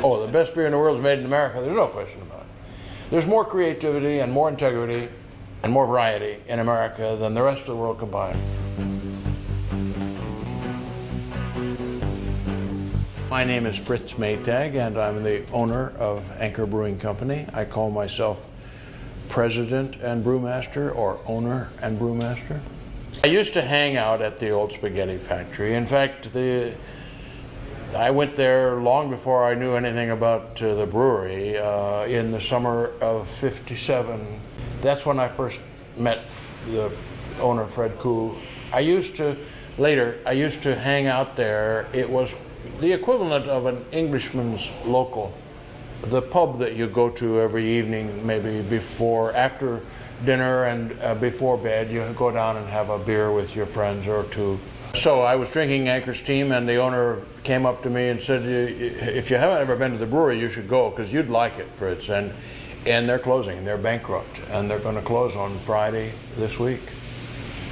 Oh, the best beer in the world is made in America. There's no question about it. There's more creativity and more integrity and more variety in America than the rest of the world combined. My name is Fritz Maytag, and I'm the owner of Anchor Brewing Company. I call myself president and brewmaster, or owner and brewmaster. I used to hang out at the old spaghetti factory. In fact, I went there long before I knew anything about the brewery in the summer of '57. That's when I first met the owner, Fred Koo. I used to hang out there. It was the equivalent of an Englishman's local, the pub that you go to every evening, maybe after dinner and before bed. You go down and have a beer with your friends or two. So I was drinking Anchor's Team, and the owner came up to me and said, if you haven't ever been to the brewery, you should go, because you'd like it, Fritz. And they're closing, they're bankrupt, and they're going to close on Friday this week.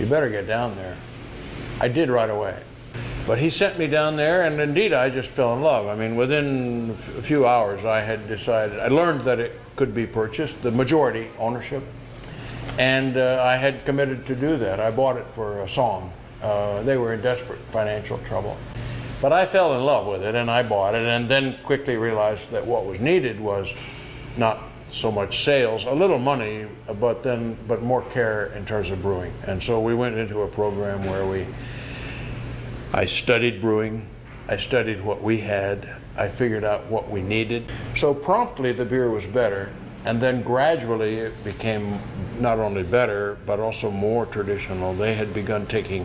You better get down there. I did right away. But he sent me down there, and indeed I just fell in love. I mean, within a few hours I had decided, I learned that it could be purchased, the majority ownership, and I had committed to do that. I bought it for a song. They were in desperate financial trouble. But I fell in love with it, and I bought it, and then quickly realized that what was needed was not so much sales, a little money, but more care in terms of brewing. And so we went into a program where I studied brewing, I studied what we had, I figured out what we needed. So promptly the beer was better, and then gradually it became not only better, but also more traditional. They had begun taking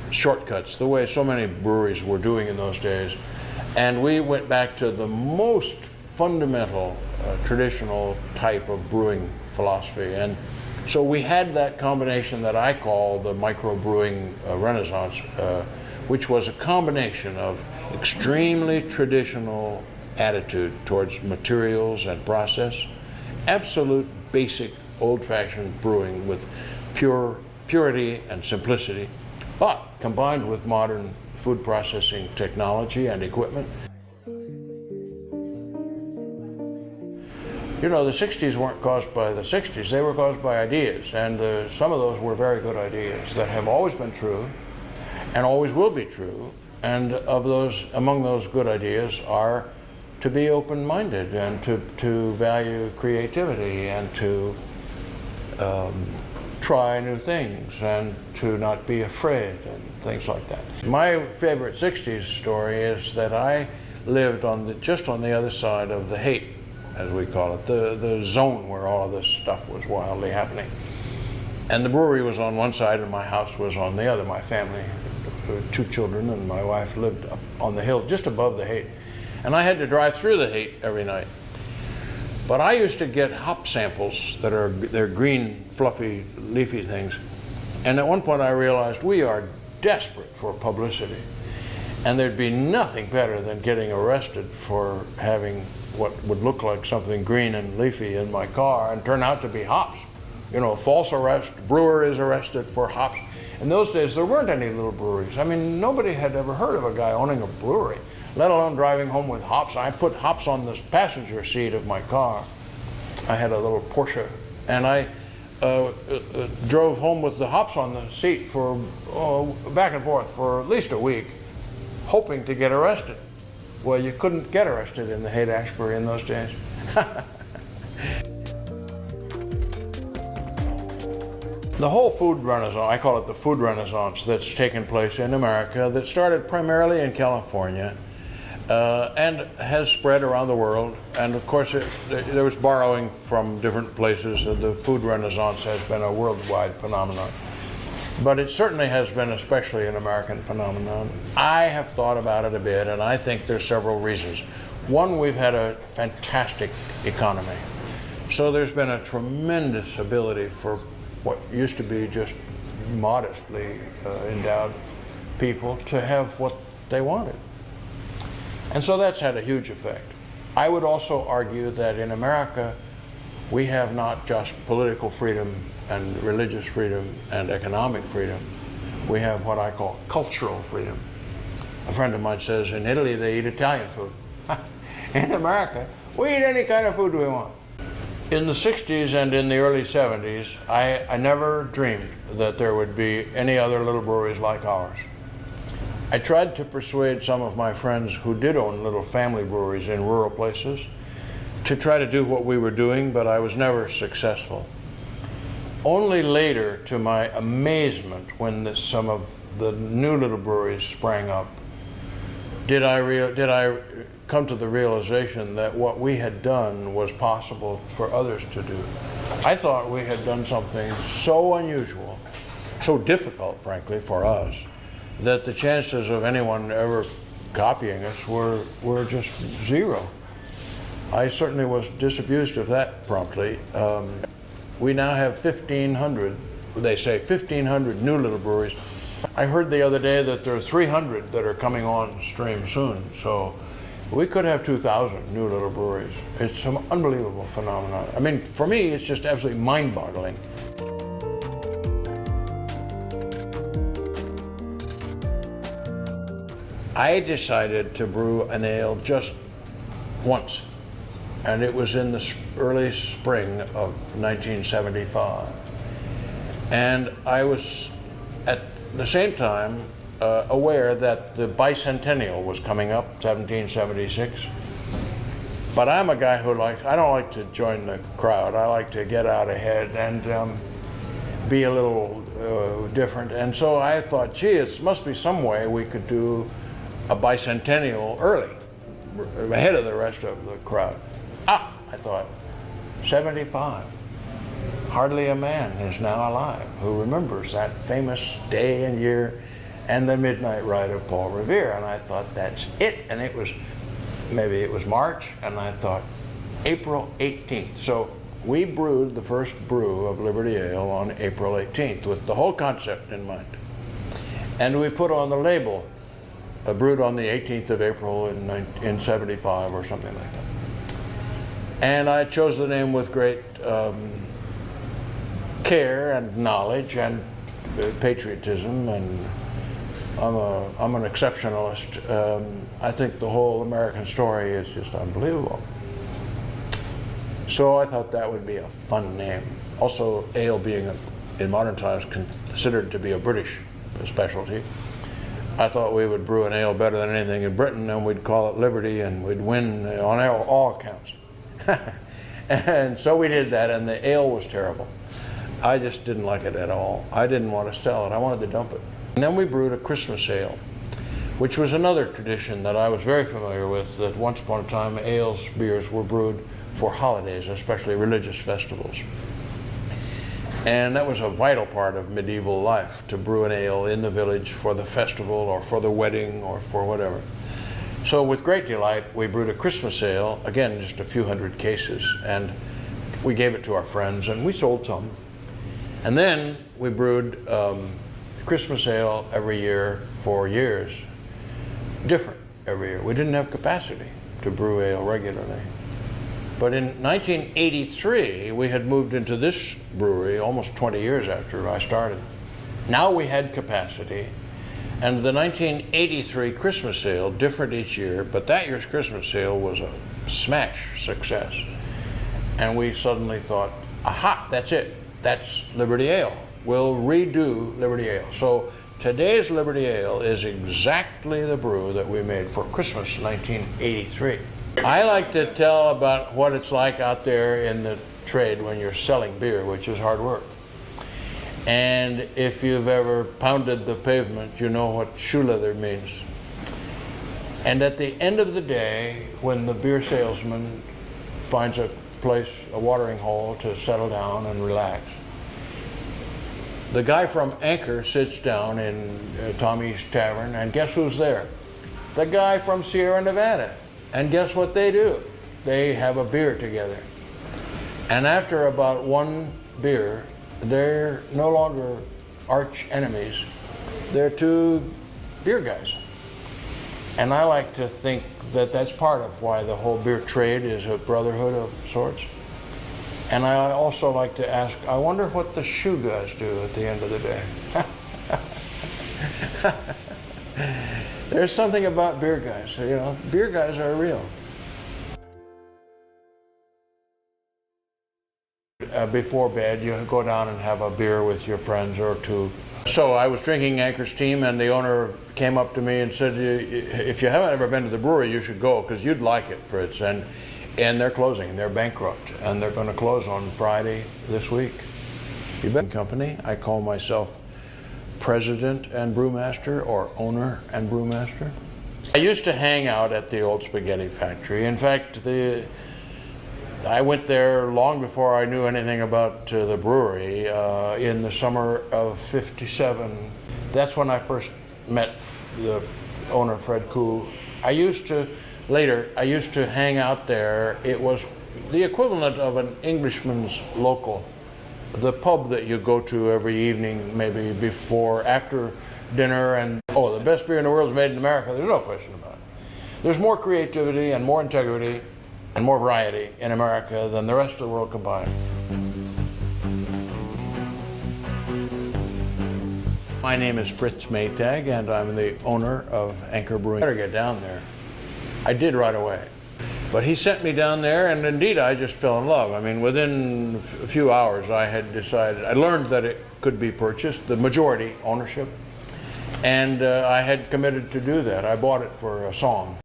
shortcuts, the way so many breweries were doing in those days. And we went back to the most fundamental, traditional type of brewing philosophy. And so we had that combination that I call the microbrewing renaissance, which was a combination of extremely traditional attitude towards materials and process, absolute basic old-fashioned brewing with purity and simplicity, but combined with modern food processing technology and equipment. You know, the 60s weren't caused by the 60s, they were caused by ideas, and some of those were very good ideas that have always been true and always will be true. And among those good ideas are to be open-minded and to value creativity and to try new things and to not be afraid and things like that. My favorite 60s story is that I lived just on the other side of the hate, as we call it, the zone where all of this stuff was wildly happening. And the brewery was on one side and my house was on the other. My family, 2 children and my wife, lived up on the hill just above the hate. And I had to drive through the hate every night. But I used to get hop samples they're green, fluffy, leafy things. And at one point I realized we are desperate for publicity. And there'd be nothing better than getting arrested for having what would look like something green and leafy in my car and turn out to be hops. You know, false arrest, brewer is arrested for hops. In those days, there weren't any little breweries. I mean, nobody had ever heard of a guy owning a brewery, let alone driving home with hops. I put hops on the passenger seat of my car. I had a little Porsche, and I drove home with the hops on the seat for back and forth for at least a week, hoping to get arrested. Well, you couldn't get arrested in the Haight-Ashbury in those days. The whole food renaissance, I call it the food renaissance, that's taken place in America, that started primarily in California and has spread around the world. And of course, there was borrowing from different places. The food renaissance has been a worldwide phenomenon. But it certainly has been especially an American phenomenon. I have thought about it a bit, and I think there's several reasons. One, we've had a fantastic economy. So there's been a tremendous ability for what used to be just modestly endowed people to have what they wanted. And so that's had a huge effect. I would also argue that in America, we have not just political freedom and religious freedom and economic freedom. We have what I call cultural freedom. A friend of mine says in Italy they eat Italian food. In America, we eat any kind of food we want. In the 60s and in the early 70s, I never dreamed that there would be any other little breweries like ours. I tried to persuade some of my friends who did own little family breweries in rural places to try to do what we were doing, but I was never successful. Only later, to my amazement, when some of the new little breweries sprang up, did I come to the realization that what we had done was possible for others to do. I thought we had done something so unusual, so difficult, frankly, for us, that the chances of anyone ever copying us were just zero. I certainly was disabused of that promptly. We now have 1,500, they say 1,500 new little breweries. I heard the other day that there are 300 that are coming on stream soon, so we could have 2,000 new little breweries. It's an unbelievable phenomenon. I mean, for me, it's just absolutely mind-boggling. I decided to brew an ale just once, and it was in the early spring of 1975. And I was at the same time aware that the bicentennial was coming up, 1776. But I'm a guy who I don't like to join the crowd. I like to get out ahead and be a little different. And so I thought, gee, it must be some way we could do a bicentennial early, ahead of the rest of the crowd. I thought, 75. Hardly a man is now alive who remembers that famous day and year and the midnight ride of Paul Reveres. And I thought, that's it. And maybe it was March, and I thought, April 18th. So we brewed the first brew of Liberty Ale on April 18th with the whole concept in mind. And we put on the label, brewed on the 18th of April in 75 or something like that. And I chose the name with great care and knowledge and patriotism, and I'm an exceptionalist. I think the whole American story is just unbelievable. So I thought that would be a fun name. Also, ale being in modern times considered to be a British specialty, I thought we would brew an ale better than anything in Britain, and we'd call it Liberty, and we'd win on all accounts. And so we did that, and the ale was terrible. I just didn't like it at all. I didn't want to sell it. I wanted to dump it. And then we brewed a Christmas ale, which was another tradition that I was very familiar with, that once upon a time beers were brewed for holidays, especially religious festivals. And that was a vital part of medieval life, to brew an ale in the village for the festival or for the wedding or for whatever. So with great delight, we brewed a Christmas ale, again, just a few hundred cases, and we gave it to our friends, and we sold some. And then we brewed Christmas ale every year for years, different every year. We didn't have capacity to brew ale regularly. But in 1983, we had moved into this brewery almost 20 years after I started. Now we had capacity, and the 1983 Christmas ale, different each year, but that year's Christmas ale was a smash success. And we suddenly thought, aha, that's it. That's Liberty Ale. We'll redo Liberty Ale. So today's Liberty Ale is exactly the brew that we made for Christmas 1983. I like to tell about what it's like out there in the trade when you're selling beer, which is hard work. And if you've ever pounded the pavement, you know what shoe leather means. And at the end of the day, when the beer salesman finds a place, a watering hole to settle down and relax, the guy from Anchor sits down in Tommy's Tavern, and guess who's there? The guy from Sierra Nevada. And guess what they do? They have a beer together. And after about one beer, they're no longer arch enemies. They're two beer guys. And I like to think that that's part of why the whole beer trade is a brotherhood of sorts. And I also like to ask, I wonder what the shoe guys do at the end of the day. There's something about beer guys, you know, beer guys are real. before bed, you go down and have a beer with your friends or two. So I was drinking Anchor Steam, and the owner came up to me and said, if you haven't ever been to the brewery, you should go, because you'd like it, Fritz. And they're closing, they're bankrupt, and they're going to close on Friday this week. Brewing Company. I call myself president and brewmaster, or owner and brewmaster. I used to hang out at the old spaghetti factory. In fact, I went there long before I knew anything about the brewery, in the summer of '57. That's when I first met the owner, Fred Koo. I used to hang out there. It was the equivalent of an Englishman's local, the pub that you go to every evening, maybe after dinner, and the best beer in the world is made in America. There's no question about it. There's more creativity and more integrity and more variety in America than the rest of the world combined. My name is Fritz Maytag, and I'm the owner of Anchor Brewing. Better get down there. I did right away. But he sent me down there, and indeed I just fell in love. I mean, within a few hours I had decided, I learned that it could be purchased, the majority ownership, and I had committed to do that. I bought it for a song.